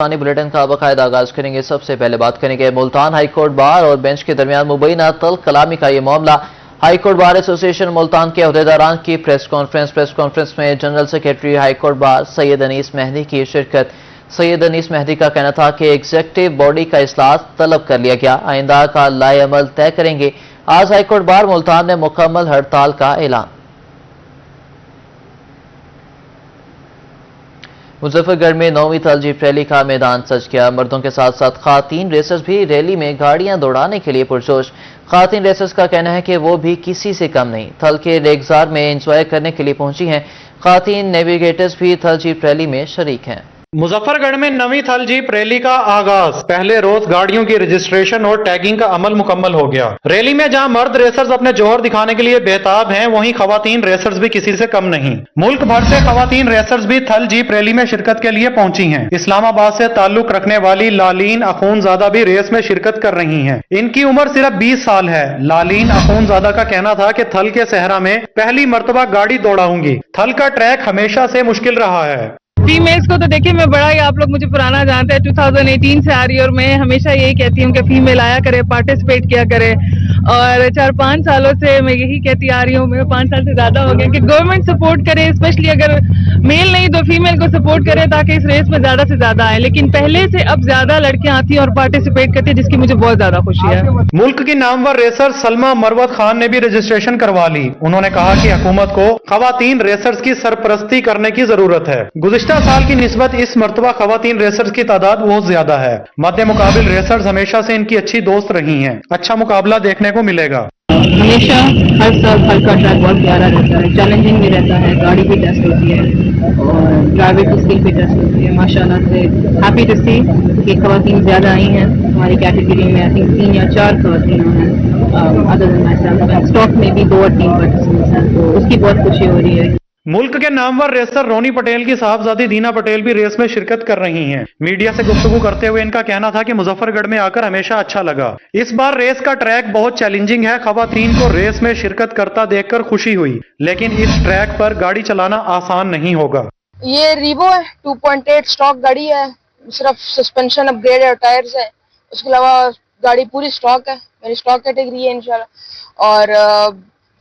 Bulletin का बाकायदा आगाज करेंगे। सबसे पहले बात करेंगे मुल्तान हाई कोर्ट बार और बेंच के दरमियान मुबैना तल कलामी का ये मामला। High court bar association Multan के अहदेदारान की प्रेस कॉन्फ्रेंस में general secretary high court bar Syed Anees Mehdi की शिरकत। सैयद अनीस मेहदी का कहना था कि एग्जीक्यूटिव बॉडी का इस्लाह तलब कर लिया गया, आइंदा का लाए अमल तय करेंगे। आज हाई कोर्ट बार मुल्तान ने मुकम्मल हड़ताल का ऐलान। मुजफ्फरगढ़ में 9वीं थल जीप रैली का मैदान सज गया। मर्दों के साथ साथ खातीन रेसर्स भी रैली में गाड़ियां दौड़ाने के लिए पुरजोश। खातीन रेसर्स का कहना है कि वो भी किसी से कम नहीं, थल के रेगजार में एंजॉय करने के लिए पहुंची हैं। खातीन नेविगेटर्स भी थल जीप रैली में शरीक हैं। मुजफ्फरगढ़ में 9वीं थल जीप रैली का आगाज। पहले रोज गाड़ियों की रजिस्ट्रेशन और टैगिंग का अमल मुकम्मल हो गया। रैली में जहां मर्द रेसर्स अपने जोहर दिखाने के लिए बेताब हैं, वहीं खवातीन रेसर्स भी किसी से कम नहीं। मुल्क भर से खवातीन रेसर्स भी थल जीप रैली में शिरकत के लिए पहुंची हैं। इस्लामाबाद से ताल्लुक रखने वाली लालीन अखूनजादा भी रेस में शिरकत कर रही हैं। इनकी उम्र सिर्फ 20 साल है। लालीन अखूनजादा का कहना था कि थल के सहरा में पहली मर्तबा गाड़ी दौड़ाऊंगी। थल का ट्रैक हमेशा से मुश्किल रहा है। फीमेल्स को तो देखिए, मैं बड़ा ही, आप लोग मुझे पुराना जानते हैं, 2018 से आ रही है और मैं हमेशा यही कहती हूँ कि फीमेल आया करे, पार्टिसिपेट किया करे। और 4-5 सालों से मैं यही कहती आ रही हूँ, मैं 5 साल से ज्यादा हो गया, कि गवर्नमेंट सपोर्ट करे, स्पेशली अगर मेल नहीं तो फीमेल को सपोर्ट करे ताकि इस रेस में ज्यादा से ज्यादा आए। लेकिन पहले से अब ज्यादा लड़कियां आती हैं और पार्टिसिपेट करती है, जिसकी मुझे बहुत ज्यादा खुशी है। मुल्क की नामवर रेसर सलमा मरवत खान ने भी रजिस्ट्रेशन करवा ली। उन्होंने कहा कि हुकूमत को खवातीन रेसर्स की सरपरस्ती करने की जरूरत है। गुज़िश्ता साल की निस्बत इस मर्तबा खवातीन रेसर्स की तादाद बहुत ज्यादा है। मद्दे मुकाबिल रेसर्स हमेशा से इनकी अच्छी दोस्त रही हैं। अच्छा मुकाबला देखने को मिलेगा। हमेशा हर साल थल का ट्रैक बहुत प्यारा रहता है, चैलेंजिंग भी रहता है, गाड़ी भी टेस्ट होती है और ड्राइवर की स्किल भी टेस्ट होती है। माशाल्लाह से हैप्पी टू सी कि खवातीन ज्यादा आई हैं हमारी कैटेगरी में। आई थिंक 3 या 4 खवातीन हैं, other than my self. Stock में भी 2 और 3 पार्टिसिपेंट्स हैं, तो उसकी बहुत खुशी हो रही है। मुल्क के नामवर रेसर रोनी पटेल की साहबजादी दीना पटेल भी रेस में शिरकत कर रही हैं। मीडिया से गुफ्तगू करते हुए इनका कहना था कि मुजफ्फरगढ़ में आकर हमेशा अच्छा लगा। इस बार रेस का ट्रैक बहुत चैलेंजिंग है। खवातीन को रेस में शिरकत करता देखकर खुशी हुई, लेकिन इस ट्रैक पर गाड़ी चलाना आसान नहीं होगा। ये रीवो है, 2.8 स्टॉक गाड़ी है, सिर्फ सस्पेंशन अपग्रेड है, टायर्स है, उसके अलावा गाड़ी पूरी स्टॉक है, मेरी स्टॉक कैटेगरी है इंशाल्लाह। और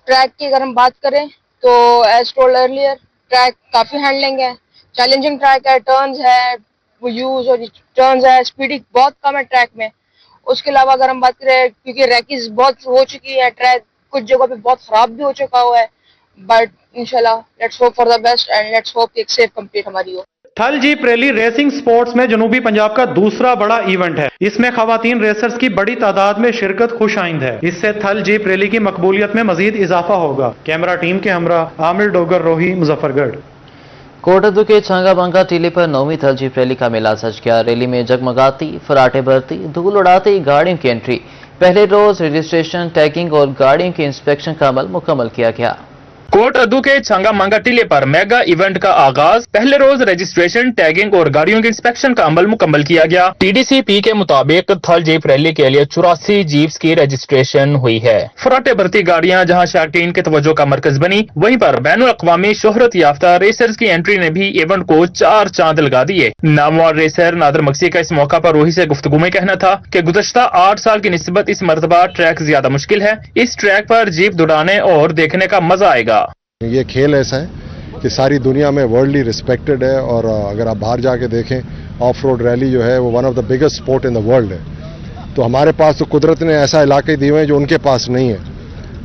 ट्रैक की अगर हम बात करें तो एज टोल्ड अर्लियर, ट्रैक काफी हैंडलिंग है, चैलेंजिंग ट्रैक है, टर्न्स है, वो यूज और टर्न्स है, स्पीड बहुत कम है ट्रैक में। उसके अलावा अगर हम बात करें, क्योंकि रैकेज बहुत हो चुकी है, ट्रैक कुछ जगह पे बहुत खराब भी हो चुका हुआ है, बट इंशाल्लाह let's hope for the best and let's hope कि एक सेफ कंप्लीट हमारी हो। थल जीप रैली रेसिंग स्पोर्ट्स में जनूबी पंजाब का दूसरा बड़ा इवेंट है। इसमें खवातीन रेसर्स की बड़ी तादाद में शिरकत खुशाइंद है। इससे थल जीप रैली की मकबूलियत में मजीद इजाफा होगा। कैमरा टीम के हमरा आमिर डोगर रोही, मुजफ्फरगढ़। कोटद्दू के छांगा बांगा टीले पर 9वीं थल जीप रैली का मेला सज गया। रैली में जगमगाती, फराटे भरती, धूल उड़ाती गाड़ियों की एंट्री। पहले रोज रजिस्ट्रेशन, टैगिंग और गाड़ियों के इंस्पेक्शन का अमल मुकम्मल किया गया। कोटद्दू के छांगा मांगा टीले पर मेगा इवेंट का आगाज। पहले रोज रजिस्ट्रेशन, टैगिंग और गाड़ियों के इंस्पेक्शन का अमल मुकम्मल किया गया। TDCP के मुताबिक थल जीप रैली के लिए 84 जीप्स की रजिस्ट्रेशन हुई है। फराटे भरती गाड़ियां जहां शाकीन के तवज्जो का मरकज बनी, वहीं पर बैनुल अक़वामी शोहरत याफ्ता रेसर्स की एंट्री ने भी इवेंट को 4 चांद लगा दिए। नामवर रेसर नादर मक्सी का इस मौका पर रोही से गुफ्तगू में कहना था कि गुज़श्ता 8 साल की निस्बत इस मरतबा ट्रैक ज्यादा मुश्किल है। इस ट्रैक पर जीप दौड़ाने और देखने का मजा आएगा। ये खेल ऐसा है कि सारी दुनिया में वर्ल्डली रिस्पेक्टेड है, और अगर आप बाहर जाके देखें, ऑफ रोड रैली जो है वो one of the biggest sport in the world है। तो हमारे पास तो कुदरत ने ऐसा इलाके दिए हुए हैं जो उनके पास नहीं है।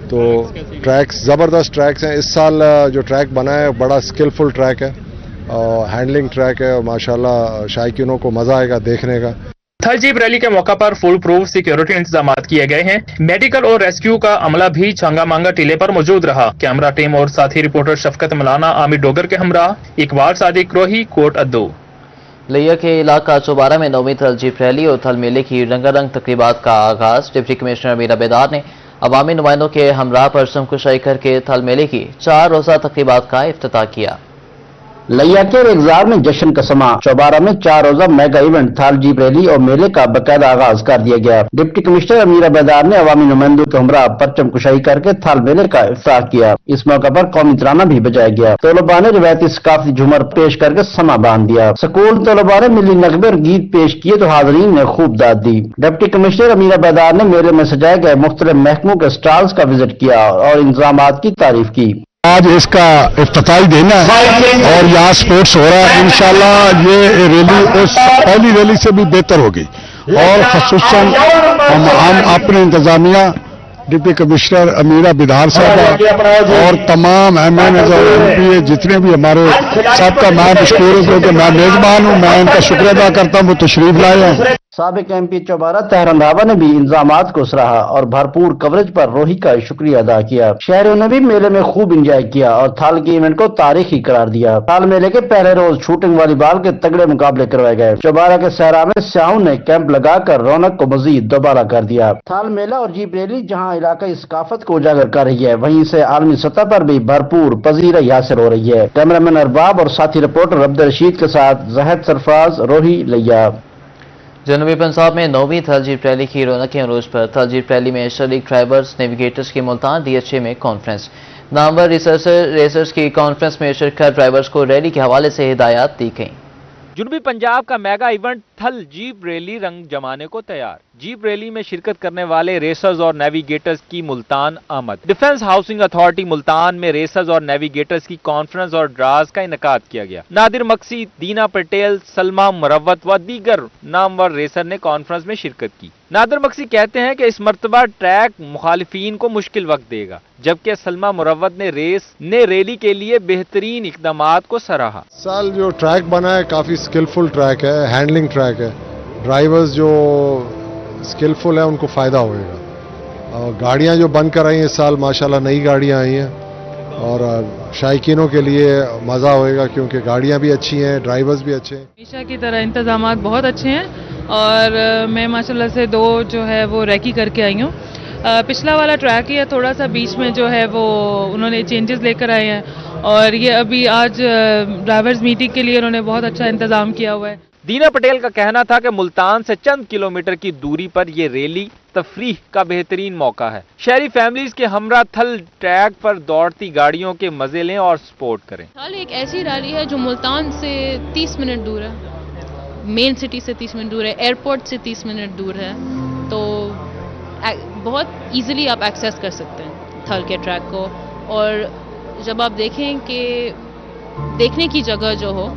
तो ट्रैक्स ज़बरदस्त ट्रैक्स हैं। इस साल जो ट्रैक बना है बड़ा स्किलफुल ट्रैक है, हैंडलिंग ट्रैक है, और माशाल्लाह शायकीनों को मज़ा आएगा देखने का। थल जीप रैली के मौका पर फुल प्रूफ सिक्योरिटी इंतजाम किए गए हैं। मेडिकल और रेस्क्यू का अमला भी छांगा मांगा टीले पर मौजूद रहा। कैमरा टीम और साथी रिपोर्टर शफकत मलाना, आमिर डोगर के हमरा, इकबाल सादिक रोही, कोटद्दू। लिया के इलाका चौबारा में 9वीं थल जीप रैली और थल मेले की रंगारंग तकरीबात का आगाज। डिप्टी कमिश्नर मीरा बेदार ने अवामी नुमाइंदों के हमरा पर शमकुशाई करके थल मेले की 4 रोजा तकरीबात का इफ्तिताह किया। लिया के रेगजार में जश्न का समा। चौबारा में 4 रोजा मेगा इवेंट थाल जीप रैली और मेले का बाकायदा आगाज कर दिया गया। डिप्टी कमिश्नर अमीरा बेदार ने अवामी नुमाइंदों के हमरा परचम कुशाई करके थाल मेले का इफ्तार किया। इस मौके पर कौमी तराना भी बजाया गया। तलबा ने रिवायती सकाफती झूमर पेश करके समा बांध दिया। स्कूल तलबा ने मिली नगमे और गीत पेश किए तो हाजरीन ने खूब दाद दी। डिप्टी कमिश्नर अमीरा बेदार ने मेले में सजाए गए मुख्तलिफ महकमों के स्टॉल्स का विजिट किया और इंतजामात की तारीफ की। आज इसका इफ्तिताही दिन है और यहाँ स्पोर्ट्स हो रहा है। इंशाल्लाह ये रैली उस पहली रैली से भी बेहतर होगी और खसूसन हम अपने इंतजामिया डिप्टी कमिश्नर अमीरा बिधार साहब और तमाम MNs और MPA जितने भी हमारे सबका मैं मशकूर हूँ क्योंकि मैं मेजबान हूँ, मैं इनका शुक्रिया अदा करता हूँ वो तशरीफ लाए हैं। साबिक MP चौबारा तहर रंधावा ने भी इंतजामात को सराहा और भरपूर कवरेज पर रोही का शुक्रिया अदा किया। शहरियों ने भी मेले में खूब इंजॉय किया और थाल के इवेंट को तारीखी करार दिया। थाल मेले के पहले रोज शूटिंग वॉलीबॉल के तगड़े मुकाबले करवाए गए। चौबारा के सहरा में स्याहों ने कैंप लगाकर रौनक को मजीद दोबारा कर दिया। थाल मेला और जीप रैली जहाँ इलाकाई सकाफत को उजागर कर रही है, वहीं से आलमी सतह पर भी भरपूर पजीराई हासिल हो रही है। कैमरामैन अरबाब और साथी रिपोर्टर अब्दुल रशीद के साथ जहद सरफराज, रोही लिया। जनूबी पंजाब में 9वीं थल जीप रैली की रौनकें अरूज पर। थल जीप रैली में शरीक ड्राइवर्स नेविगेटर्स की मुल्तान DHA में कॉन्फ्रेंस। नामवर रेसर्स की कॉन्फ्रेंस में शिरकत ड्राइवर्स को रैली के हवाले से हिदायत दी गई। जनूबी पंजाब का मेगा इवेंट थल जीप रैली रंग जमाने को तैयार। जीप रैली में शिरकत करने वाले रेसर्स और नेविगेटर्स की मुल्तान आमद। डिफेंस हाउसिंग अथॉरिटी मुल्तान में रेसर्स और नेविगेटर्स की कॉन्फ्रेंस और ड्राज का इनेकाद किया गया। नादिर मक्सी, दीना पटेल, सलमा मुरव्वत व दीगर नामवर रेसर ने कॉन्फ्रेंस में शिरकत की। नादिर मक्सी कहते हैं कि इस मर्तबा ट्रैक मुखालिफिन को मुश्किल वक्त देगा, जबकि सलमा मुरव्वत ने रैली के लिए बेहतरीन इकदामात को सराहा। साल जो ट्रैक बना है काफ़ी स्किलफुल ट्रैक है, हैंडलिंग ट्रैक है। ड्राइवर्स जो स्किलफुल है उनको फ़ायदा होएगा। और गाड़ियाँ जो बंद कर आई हैं इस साल माशाल्लाह नई गाड़ियाँ आई हैं और शायकीनों के लिए मज़ा होएगा क्योंकि गाड़ियाँ भी अच्छी हैं, ड्राइवर्स भी अच्छे हैं। हमेशा की तरह इंतजामात बहुत अच्छे हैं और मैं माशाल्लाह से 2 जो है वो रैकी करके आई हूँ। पिछला वाला ट्रैक ही है, थोड़ा सा बीच में जो है वो उन्होंने चेंजेस लेकर आए हैं और ये अभी आज ड्राइवर्स मीटिंग के लिए उन्होंने बहुत अच्छा इंतजाम किया हुआ है। दीना पटेल का कहना था कि मुल्तान से चंद किलोमीटर की दूरी पर यह रैली तफरीह का बेहतरीन मौका है। शहरी फैमिलीज के हमरा थल ट्रैक पर दौड़ती गाड़ियों के मजे लें और सपोर्ट करें। थल एक ऐसी रैली है जो मुल्तान से 30 मिनट दूर है, मेन सिटी से 30 मिनट दूर है, एयरपोर्ट से 30 मिनट दूर है, तो बहुत इजीली आप एक्सेस कर सकते हैं थल के ट्रैक को। और जब आप देखें कि देखने की जगह जो हो,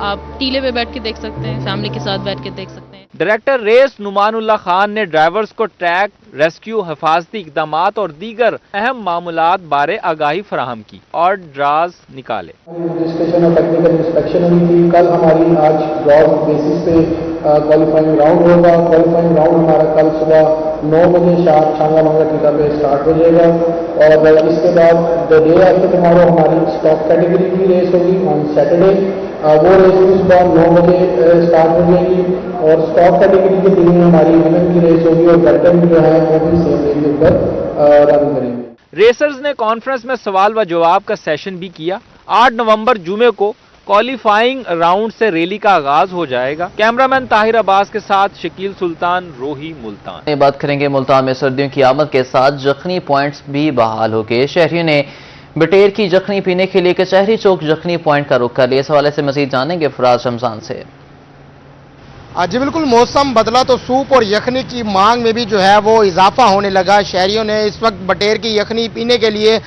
आप टीले पे बैठ के देख सकते हैं, फैमिली के साथ बैठ के देख सकते हैं। डायरेक्टर रेस नुमानुल्लाह खान ने ड्राइवर्स को ट्रैक, रेस्क्यू, हिफाजती इकदामात और दीगर अहम मामूलात बारे आगाही फराहम की और ड्राज निकाले। रजिस्ट्रेशन और टेक्निकल इंस्पेक्शन हुई थी कल हमारी। आज ड्रॉज बेसिस पे क्वालिफाइंग राउंड होगा। क्वालिफाइंग राउंड हमारा कल सुबह 9 बजे छांगा मांगा टीला पे स्टार्ट हो जाएगा और इसके बाद द डे आफ्टर टुमारो हमारी स्टॉक कैटेगरी की रेस होगी ऑन सैटरडे। वो रेस भी सुबह 9 बजे स्टार्ट हो जाएगी और स्टॉक कैटेगरी के दिन में हमारी वुमेन की रेस होगी और वेटरन जो है वो भी सेम डे के ऊपर रन करेंगे। रेसर्स ने कॉन्फ्रेंस में सवाल व जवाब का सेशन भी किया। 8 नवंबर जुमे को क्वालिफाइंग राउंड से रैली का आगाज हो जाएगा। कैमरामैन ताहिर अब्बास के साथ शकील सुल्तान, रोही, मुल्तान। बात करेंगे मुल्तान में सर्दियों की आमद के साथ जखनी पॉइंट्स भी बहाल हो गए। शहरियों ने बटेर की जखनी पीने के लिए कचहरी चौक जखनी पॉइंट का रुख कर लिया। इस हवाले से मजीद जानेंगे फराज रमजान से। जी बिल्कुल, मौसम बदला तो सूप और यखनी की मांग में भी जो है वो इजाफा होने लगा। शहरियों ने इस वक्त बटेर की यखनी पीने के लिए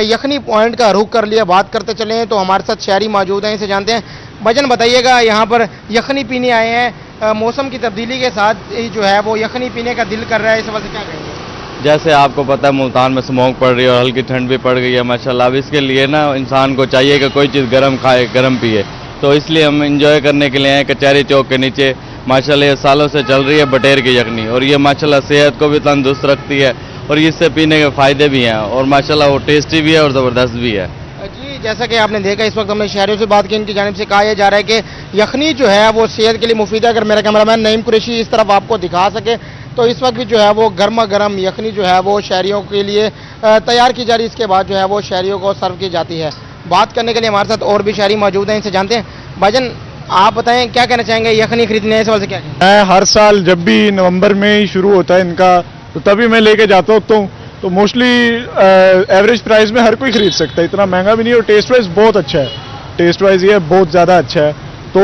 यखनी पॉइंट का रुख कर लिया। बात करते चले हैं तो हमारे साथ शहरी मौजूद हैं, इसे जानते हैं। भजन बताइएगा, यहाँ पर यखनी पीने आए हैं, मौसम की तब्दीली के साथ जो है वो यखनी पीने का दिल कर रहा है, इस वजह से क्या कहेंगे? जैसे आपको पता है मुल्तान में स्मोक पड़ रही है और हल्की ठंड भी पड़ गई है माशाल्लाह। अब इसके लिए ना इंसान को चाहिए कि कोई चीज़ गर्म खाए, गर्म पिए, तो इसलिए हम इंजॉय करने के लिए आए कचहरी चौक के नीचे। माशाल्लाह ये सालों से चल रही है बटेर की यखनी और ये माशाल्लाह सेहत को भी तंदुरुस्त रखती है और इससे पीने के फ़ायदे भी हैं और माशाल्लाह वो टेस्टी भी है और ज़बरदस्त भी है। जी, जैसा कि आपने देखा इस वक्त हमने शहरियों से बात की, इनकी जानिब से कहा यह जा रहा है कि यखनी जो है वो सेहत के लिए मुफीद है। अगर मेरा कैमरामैन नईम कुरैशी इस तरफ आपको दिखा सके तो इस वक्त भी जो है वो गर्मा गर्म यखनी जो है वो शहरियों के लिए तैयार की जा रही है, इसके बाद जो है वो शहरियों को सर्व की जाती है। बात करने के लिए हमारे साथ और भी शहरी मौजूद हैं, इनसे जानते हैं। भाईजान, आप बताएं क्या कहना चाहेंगे यखनी खरीदने इस वजह से क्या? मैं हर साल जब भी नवंबर में ही शुरू होता है इनका, तो तभी मैं लेके जाता हूँ। तो मोस्टली एवरेज प्राइस में हर कोई खरीद सकता है, इतना महंगा भी नहीं, और टेस्ट वाइज बहुत अच्छा है। टेस्ट वाइज ये बहुत ज़्यादा अच्छा है, तो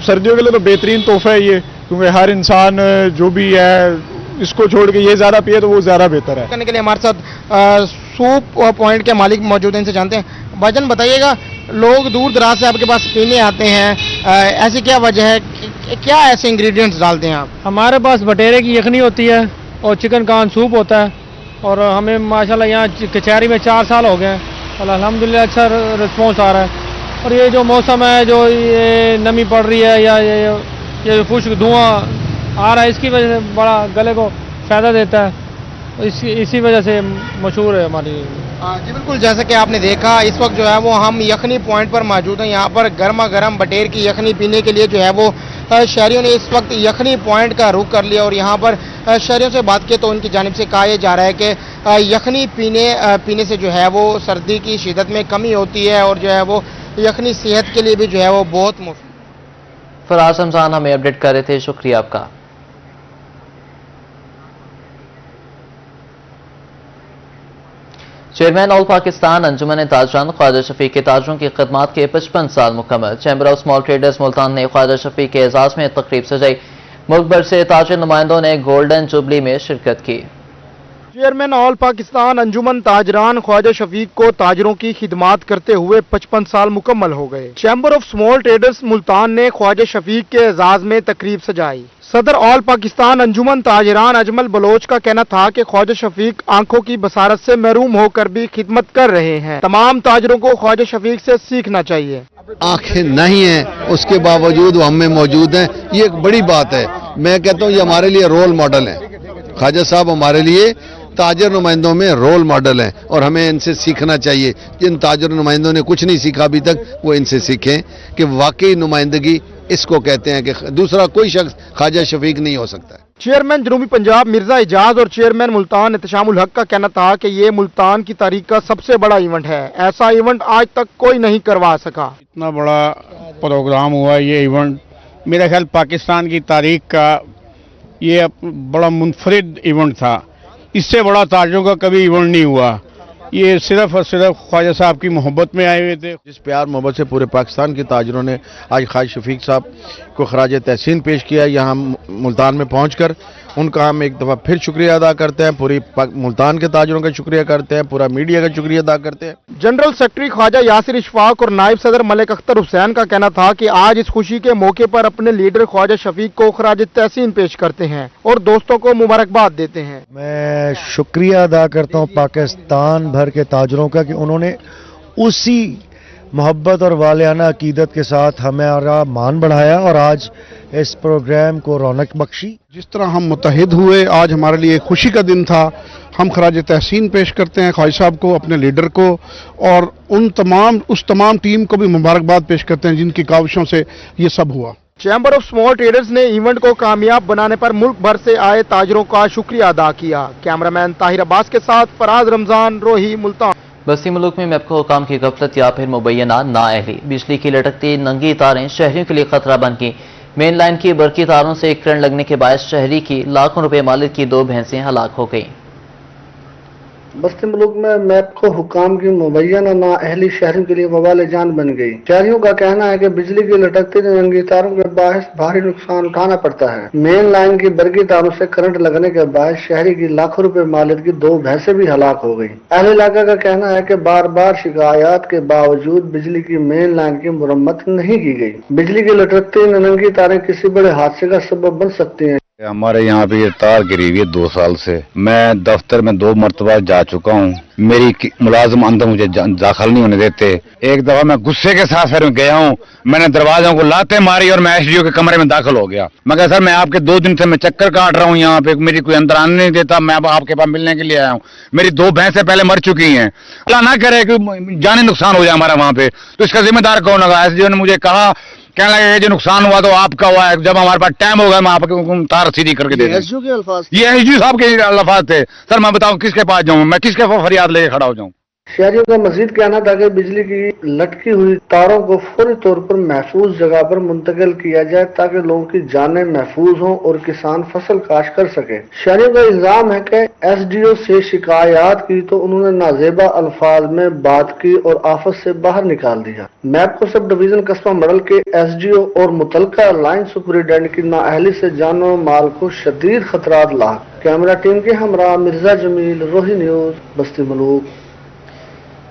सर्दियों के लिए तो बेहतरीन तोहफा है ये, क्योंकि हर इंसान जो भी है इसको छोड़ के ये ज़्यादा पिए तो वो ज़्यादा बेहतर है। करने के लिए हमारे साथ सूप पॉइंट के मालिक मौजूद हैं, इनसे जानते हैं। भाईजान बताइएगा, लोग दूर दराज से आपके पास पीने आते हैं, ऐसी क्या वजह है, क्या ऐसे इंग्रेडिएंट्स डालते हैं आप? हमारे पास बटेरे की यखनी होती है और चिकन कान सूप होता है, और हमें माशाल्लाह यहाँ कचहरी में 4 साल हो गए हैं और अल्हम्दुलिल्लाह अच्छा रिस्पॉन्स आ रहा है। और ये जो मौसम है, जो ये नमी पड़ रही है या ये खुश्क धुआं आ रहा है, इसकी वजह से बड़ा गले को फ़ायदा देता है, इसी वजह से मशहूर है हमारी। जी बिल्कुल, जैसा कि आपने देखा इस वक्त जो है वो हम यखनी पॉइंट पर मौजूद हैं। यहाँ पर गर्मा गर्म बटेर की यखनी पीने के लिए जो है वो शहरियों ने इस वक्त यखनी पॉइंट का रुख कर लिया, और यहाँ पर शहरियों से बात की तो उनकी जानिब से कहा जा रहा है कि यखनी पीने से जो है वो सर्दी की शिद्दत में कमी होती है, और जो है वो यखनी सेहत के लिए भी जो है वो बहुत मुफीद। फराज रमजान हमें अपडेट कर रहे थे, शुक्रिया आपका। चेयरमैन ऑल पाकिस्तान अंजुमन ताजरान ख्वाजा शफीक के ताजरों की खिदमात के 55 साल मुकम्मल। Chamber of small traders Multan ने ख्वाजा शफीक के एजाज में तकरीब सजाई। मुल्क भर से ताजिर नुमाइंदों ने गोल्डन जुबली में शिरकत की। चेयरमैन ऑल पाकिस्तान अंजुमन ताजरान ख्वाजा शफीक को ताजरों की खिदमात करते हुए 55 साल मुकम्मल हो गए। Chamber of small traders Multan ने ख्वाजा शफीक के एजाज में तकरीब सजाई। सदर ऑल पाकिस्तान अंजुमन ताजरान अजमल बलोच का कहना था कि ख्वाजा शफीक आंखों की बसारत से महरूम होकर भी खिदमत कर रहे हैं। तमाम ताजरों को ख्वाजा शफीक से सीखना चाहिए। आंखें नहीं हैं, उसके बावजूद वो हमें मौजूद हैं, ये एक बड़ी बात है। मैं कहता हूँ ये हमारे लिए रोल मॉडल है। ख्वाजा साहब हमारे लिए ताजर नुमाइंदों में रोल मॉडल हैं, और हमें इनसे सीखना चाहिए। जिन ताजर नुमाइंदों ने कुछ नहीं सीखा अभी तक, वो इनसे सीखें कि वाकई नुमाइंदगी इसको कहते हैं कि दूसरा कोई शख्स ख्वाजा शफीक नहीं हो सकता। चेयरमैन जनूबी पंजाब मिर्जा इजाज और चेयरमैन मुल्तान एहतशामुल हक का कहना था कि ये मुल्तान की तारीख का सबसे बड़ा इवेंट है। ऐसा इवेंट आज तक कोई नहीं करवा सका। इतना बड़ा प्रोग्राम हुआ, ये इवेंट मेरा ख्याल पाकिस्तान की तारीख का ये बड़ा मुनफरिद इवेंट था। इससे बड़ा ताजरों का कभी इवेंट नहीं हुआ। ये सिर्फ और सिर्फ ख्वाजा साहब की मोहब्बत में आए हुए थे। जिस प्यार मोहब्बत से पूरे पाकिस्तान के ताजरों ने आज ख्वाजा शफीक साहब को खराज तहसीन पेश किया, यहाँ मुल्तान में पहुंचकर उनका हम एक दफ़ा फिर शुक्रिया अदा करते हैं। पूरी मुल्तान के ताजरों का शुक्रिया करते हैं, पूरा मीडिया का शुक्रिया अदा करते हैं। जनरल सेक्रेटरी ख्वाजा यासिर इशफाक और नायब सदर मलिक अख्तर हुसैन का कहना था कि आज इस खुशी के मौके पर अपने लीडर ख्वाजा शफीक को खराज तहसीन पेश करते हैं और दोस्तों को मुबारकबाद देते हैं। मैं शुक्रिया अदा करता हूँ पाकिस्तान भर के ताजरों का कि उन्होंने उसी मोहब्बत और वालियाना अकीदत के साथ हमारा मान बढ़ाया और आज इस प्रोग्राम को रौनक बख्शी। जिस तरह हम मुत्तहिद हुए, आज हमारे लिए खुशी का दिन था। हम खराज तहसीन पेश करते हैं ख्वाजा साहब को, अपने लीडर को, और उस तमाम टीम को भी मुबारकबाद पेश करते हैं जिनकी काविशों से ये सब हुआ। चैम्बर ऑफ स्मॉल ट्रेडर्स ने इवेंट को कामयाब बनाने पर मुल्क भर से आए ताजरों का शुक्रिया अदा किया। कैमरामैन ताहिर अब्बास के साथ फराज रमजान, रोही, मुल्तान। बस्ती मुल्क में मैपको हुकाम की गफलत या फिर मुबैना नाअहली। बिजली की लटकती नंगी तारें शहरियों के लिए खतरा बन गई। मेन लाइन की बरकी तारों से करंट लगने के बायस शहरी की लाखों रुपए मालिक की 2 भैंसें हलाक हो गईं। बस्ती मुल्क में मैपको हुकाम की मुबैना नाअहली शहरियों के लिए वबाल जान बन गई। शहरियों का कहना है कि बिजली की लटकती नंगी तारों के बायस भारी नुकसान उठाना पड़ता है। मेन लाइन की बरकी तारों से करंट लगने के बाद शहरी की लाखों रुपए मालिक की 2 भैंसें भी हलाक हो गई। अहले इलाका का कहना है कि बार बार शिकायत के बावजूद बिजली की मेन लाइन की मुरम्मत नहीं की गई। बिजली की लटकती नंगी तारें किसी बड़े हादसे का सबब बन सकती हैं। हमारे यहाँ पे ये तार गिरी हुई है 2 साल से। मैं दफ्तर में 2 मरतबा जा चुका हूँ। मेरी मुलाजिम अंदर मुझे दाखिल नहीं होने देते। एक दफा मैं गुस्से के साथ फिर गया हूँ, मैंने दरवाजों को लाते मारी और मैं एसडीओ के कमरे में दाखिल हो गया। मैं कहा सर मैं आपके 2 दिन से मैं चक्कर काट रहा हूँ यहाँ पे, मेरी कोई अंदर आने नहीं देता, मैं अब आपके पास मिलने के लिए आया हूँ। मेरी 2 भैंसें पहले मर चुकी हैं। अल्लाह ना करे कि जाने नुकसान हो जाए हमारा वहाँ पे, तो इसका जिम्मेदार कौन होगा? एसडीओ ने मुझे कहा, कहने लगे जो नुकसान हुआ तो आपका हुआ है, जब हमारे पास टाइम होगा मैं आपको तार सीधी करके दे दूंगा। एसडीओ के अल्फाज, ये एसडीओ साहब के अल्फाज थे। सर मैं बताऊं किसके पास जाऊं, मैं किसके फरियाद लेके खड़ा हो जाऊं? शहरियों का मजीद कहना था कि बिजली की लटकी हुई तारों को फौरी तौर पर महफूज जगह पर मुंतकिल किया जाए ताकि लोगों की जानें महफूज हों और किसान फसल काश्त कर सके। शहरियों का इल्जाम है कि एसडीओ से शिकायत की तो उन्होंने नाजेबा अल्फाज में बात की और आफत से बाहर निकाल दिया। मैपको सब डिवीजन कस्बा मॉडल के एसडीओ और मुतलका लाइन सुपरिटेंडेंट की नाअहली से जानो माल को शदीद खतरात लाक। कैमरा टीम के हमरा मिर्जा जमील, रोही न्यूज, बस्ती मलूक।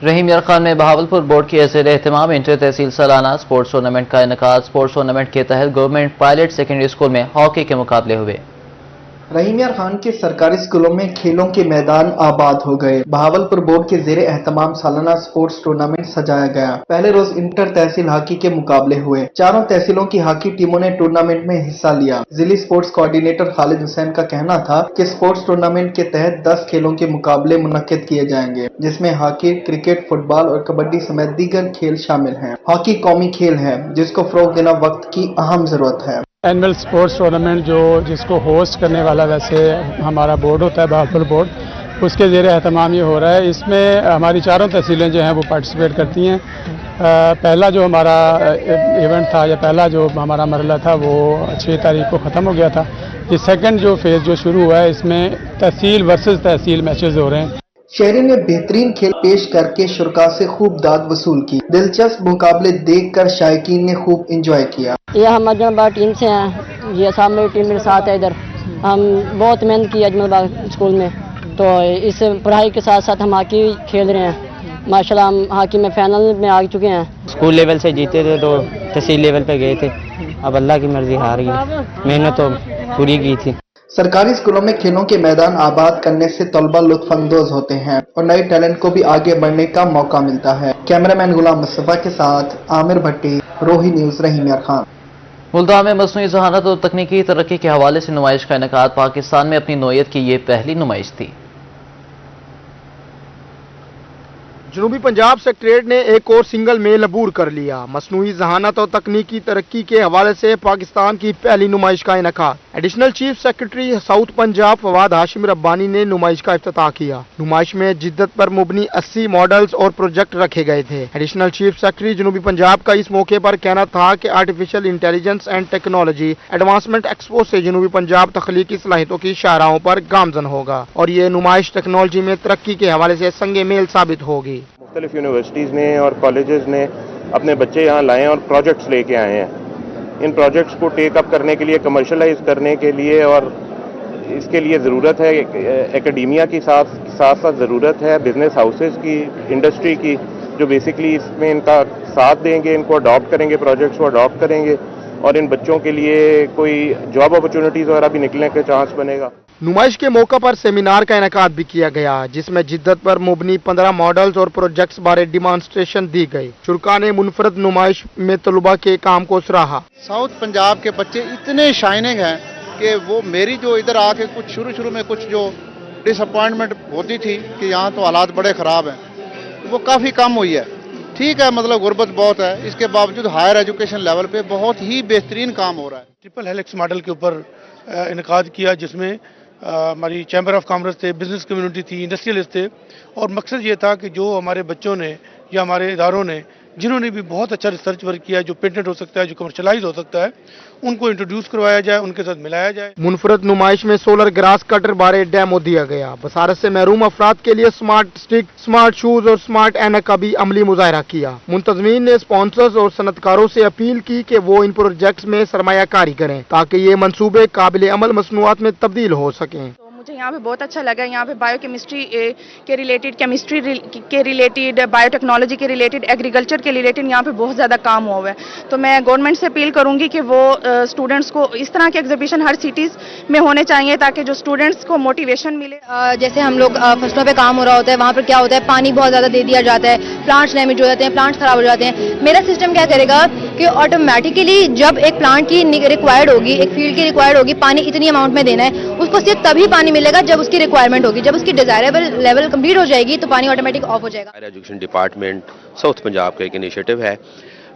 रहीम यार खान में बहावलपुर बोर्ड की ज़ेर एहतमाम इंटर तहसील सालाना स्पोर्ट्स टूर्नामेंट का इनेकाद। स्पोर्ट्स टूर्नामेंट के तहत गवर्नमेंट पायलट सेकेंडरी स्कूल में हॉकी के मुकाबले हुए। रहीम यार खान के सरकारी स्कूलों में खेलों के मैदान आबाद हो गए। बहावलपुर बोर्ड के ज़ेर एहतमाम सालाना स्पोर्ट्स टूर्नामेंट सजाया गया। पहले रोज इंटर तहसील हॉकी के मुकाबले हुए। चारों तहसीलों की हॉकी टीमों ने टूर्नामेंट में हिस्सा लिया। जिली स्पोर्ट्स कोऑर्डिनेटर खालिद हुसैन का कहना था कि स्पोर्ट्स टूर्नामेंट के तहत 10 खेलों के मुकाबले मुनक्किद किए जाएंगे, जिसमें हॉकी, क्रिकेट, फुटबॉल और कबड्डी समेत दीगर खेल शामिल हैं। हॉकी कौमी खेल है जिसको फरोग देना वक्त की अहम जरूरत है। एनुअल स्पोर्ट्स टूर्नामेंट जिसको होस्ट करने वाला वैसे हमारा बोर्ड होता है, बहावलपुर बोर्ड, उसके ज़ेर एहतमाम ये हो रहा है। इसमें हमारी चारों तहसीलें जो हैं वो पार्टिसिपेट करती हैं। पहला जो हमारा इवेंट था या पहला जो हमारा मरला था वो 6 तारीख को ख़त्म हो गया था। ये सेकंड जो फेज़ जो शुरू हुआ है इसमें तहसील वर्सेस तहसील मैचेस हो रहे हैं। शहरी ने बेहतरीन खेल पेश करके शुरका से खूब दाद वसूल की। दिलचस्प मुकाबले देखकर शायकीन ने खूब एंजॉय किया। ये हम अजमलबाग टीम से हैं, ये साहब मेरी टीम मेरे साथ है इधर। हम बहुत मेहनत की अजमलबाग स्कूल में, तो इस पढ़ाई के साथ साथ हम हॉकी खेल रहे हैं। माशाल्लाह हम हॉकी में फाइनल में आ चुके हैं। स्कूल लेवल से जीते थे तो तहसील लेवल पे गए थे, अब अल्लाह की मर्जी हार गई। मेहनत तो पूरी की थी। सरकारी स्कूलों में खेलों के मैदान आबाद करने से तलबा लुत्फानंदोज होते हैं और नए टैलेंट को भी आगे बढ़ने का मौका मिलता है। कैमरामैन गुलाम मुस्तफा के साथ आमिर भट्टी, रोही न्यूज, रहीम यार खान। मुल्तान में मसनूई ज़हानत और तकनीकी तरक्की के हवाले से नुमाइश का इनेकाद। पाकिस्तान में अपनी नौयत की ये पहली नुमाइश थी। जनूबी पंजाब सेक्रेटरीट ने एक और सिंगल मेल अबूर कर लिया। मसनूई ज़हानत और तकनीकी तरक्की के हवाले से पाकिस्तान की पहली नुमाइश का इनेकाद। Additional chief secretary south Punjab Fawad Hashim Rabbani ने नुमाइश का इफ्तिताह किया। नुमाइश में जिद्दत पर मुबनी 80 मॉडल्स और प्रोजेक्ट रखे गए थे। एडिशनल चीफ सेक्रेटरी जनूबी पंजाब का इस मौके पर कहना था कि artificial intelligence and technology advancement expo से जनूबी पंजाब तख्लीकी सलाहियतों की शाहराहों पर गामजन होगा और ये नुमाइश टेक्नोलॉजी में तरक्की के हवाले से संगे मेल साबित होगी। मुख्तलिफ यूनिवर्सिटीज़ ने और कॉलेजेस ने अपने बच्चे यहाँ लाए और प्रोजेक्ट्स लेके आए हैं। इन प्रोजेक्ट्स को टेक अप करने के लिए, कमर्शलाइज करने के लिए, और इसके लिए ज़रूरत है एकेडमिया की साथ साथ ज़रूरत है बिजनेस हाउसेस की, इंडस्ट्री की, जो बेसिकली इसमें इनका साथ देंगे, इनको अडॉप्ट करेंगे, प्रोजेक्ट्स को अडॉप्ट करेंगे और इन बच्चों के लिए कोई जॉब अपॉर्चुनिटीज़ वगैरह भी निकलने का चांस बनेगा। नुमाइश के मौका पर सेमिनार का इनेकाद भी किया गया जिसमें जिद्दत पर मुबनी 15 मॉडल्स और प्रोजेक्ट्स बारे डिमॉन्स्ट्रेशन दी गई। शुरका ने मुनफरद नुमाइश में तलबा के काम को सराहा। साउथ पंजाब के बच्चे इतने शाइनिंग हैं कि वो मेरी जो इधर आके कुछ शुरू में कुछ जो डिसअपॉइंटमेंट होती थी कि यहाँ तो हालात बड़े ख़राब हैं, वो काफ़ी कम हुई है। ठीक है, मतलब गुर्बत बहुत है, इसके बावजूद हायर एजुकेशन लेवल पे बहुत ही बेहतरीन काम हो रहा है। ट्रिपल हेलिक्स मॉडल के ऊपर इनेकाद किया जिसमें हमारी चैम्बर ऑफ कॉमर्स थे, बिजनेस कम्युनिटी थी, इंडस्ट्रियलिस्ट थे, और मकसद ये था कि जो हमारे बच्चों ने या हमारे इदारों ने जिन्होंने भी बहुत अच्छा रिसर्च वर्क किया, जो पेटेंट हो सकता है, जो कमर्शलाइज हो सकता है, उनको इंट्रोड्यूस करवाया जाए, उनके साथ मिलाया जाए। मुनफरद नुमाइश में सोलर ग्रास कटर बारे डेमो दिया गया। बसारत से महरूम अफराद के लिए स्मार्ट स्टिक, स्मार्ट शूज और स्मार्ट ऐनक का भी अमली मुजाहरा किया। मुंतजमीन ने स्पॉन्सर्स और सनतकारों से अपील की कि वो इन प्रोजेक्ट्स में सरमायाकारी करें ताकि ये मंसूबे काबिल अमल मसनूआत में तब्दील हो सकें। मुझे यहाँ पे बहुत अच्छा लगा। यहाँ पे बायोकेमिस्ट्री के रिलेटेड, केमिस्ट्री के रिलेटेड, बायोटेक्नोलॉजी के रिलेटेड, एग्रीकल्चर के रिलेटेड यहाँ पे बहुत ज़्यादा काम हुआ है। तो मैं गवर्नमेंट से अपील करूँगी कि वो स्टूडेंट्स को इस तरह के एग्जीबिशन हर सिटीज़ में होने चाहिए ताकि जो स्टूडेंट्स को मोटिवेशन मिले। जैसे हम लोग फसलों पे काम हो रहा होता है, वहाँ पर क्या होता है, पानी बहुत ज़्यादा दे दिया जाता है, प्लांट्स डैमेज हो जाते हैं, प्लांट्स खराब हो जाते हैं। मेरा सिस्टम क्या करेगा कि ऑटोमेटिकली जब एक प्लांट की रिक्वायर्ड होगी, एक फील्ड की रिक्वायर्ड होगी, पानी इतनी अमाउंट में देना है, उसको सिर्फ तभी पानी मिलेगा जब उसकी रिक्वायरमेंट होगी। जब उसकी डिजायरेबल लेवल कंप्लीट हो जाएगी तो पानी ऑटोमेटिक ऑफ हो जाएगा। Higher education department south Punjab का एक इनिशिएटिव है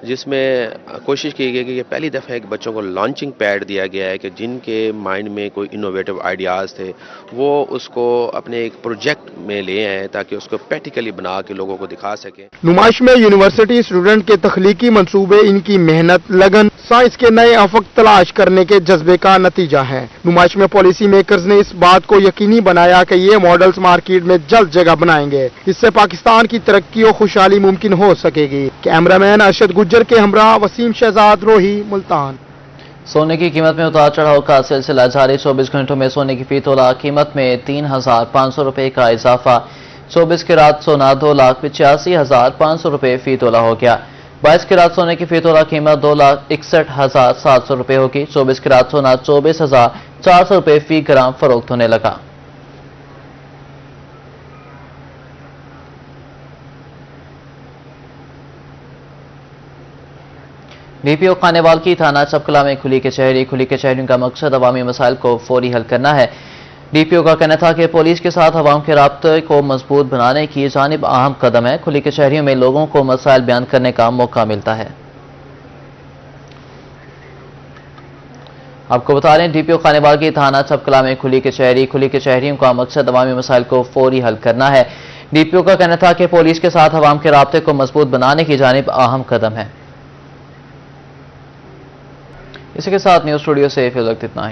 جس میں کوشش کی گئی کہ یہ پہلی دفعہ ایک بچوں کو لانچنگ پیڈ دیا گیا ہے کہ جن کے مائنڈ میں کوئی انوویٹو آئیڈیاز تھے وہ اس کو اپنے ایک پروجیکٹ میں لے آئیں تاکہ اس کو پریکٹیکلی بنا کے لوگوں کو دکھا سکیں. نمائش میں یونیورسٹی اسٹوڈنٹ کے تخلیقی منصوبے ان کی محنت، لگن، سائنس کے نئے افق تلاش کرنے کے جذبے کا نتیجہ ہے. نمائش میں پالیسی میکرز نے اس بات کو یقینی بنایا کہ یہ ماڈلز مارکیٹ میں جلد جگہ بنائیں گے. اس سے پاکستان کی ترقی و خوشحالی ممکن ہو سکے گی. کیمرہ مین ارشد گجر کے ہمراہ وسیم شہزاد، روہی، ملتان. سونے کی قیمت میں اتار چڑھاؤ کا سلسلہ جاری. 24 گھنٹوں میں سونے کی فی تولہ قیمت میں 3,500 روپے کا اضافہ. 24 کیرات سونا 2,85,500 روپے فی تولہ ہو گیا. 22 کیرات سونے کی فی تولہ قیمت 2,61,700 روپے ہوگی. 24 کیرات سونا 24,400 روپے فی گرام فروخت ہونے لگا. ڈی پی او خانیوال کی تھانہ چپکلا میں کھلی کچہری. کھلی کچہریوں کا مقصد عوامی مسائل کو فوری حل کرنا ہے. ڈی پی او کا کہنا تھا کہ پولیس کے ساتھ عوام کے رابطے کو مضبوط بنانے کی جانب اہم قدم ہے. کھلی کچہریوں میں لوگوں کو مسائل بیان کرنے کا موقع ملتا ہے. آپ کو بتا رہے ہیں ڈی پی او خانیوال کی تھانہ چپکلا میں کھلی کچہری. کھلی کچہریوں کا مقصد عوامی مسائل کو فوری حل کرنا ہے. ڈی پی او کا کہنا تھا کہ پولیس کے ساتھ عوام کے رابطے کو مضبوط بنانے کی جانب اہم قدم ہے. اسی کے ساتھ نیوز اسٹوڈیو سے فی الوقت اتنا ہی.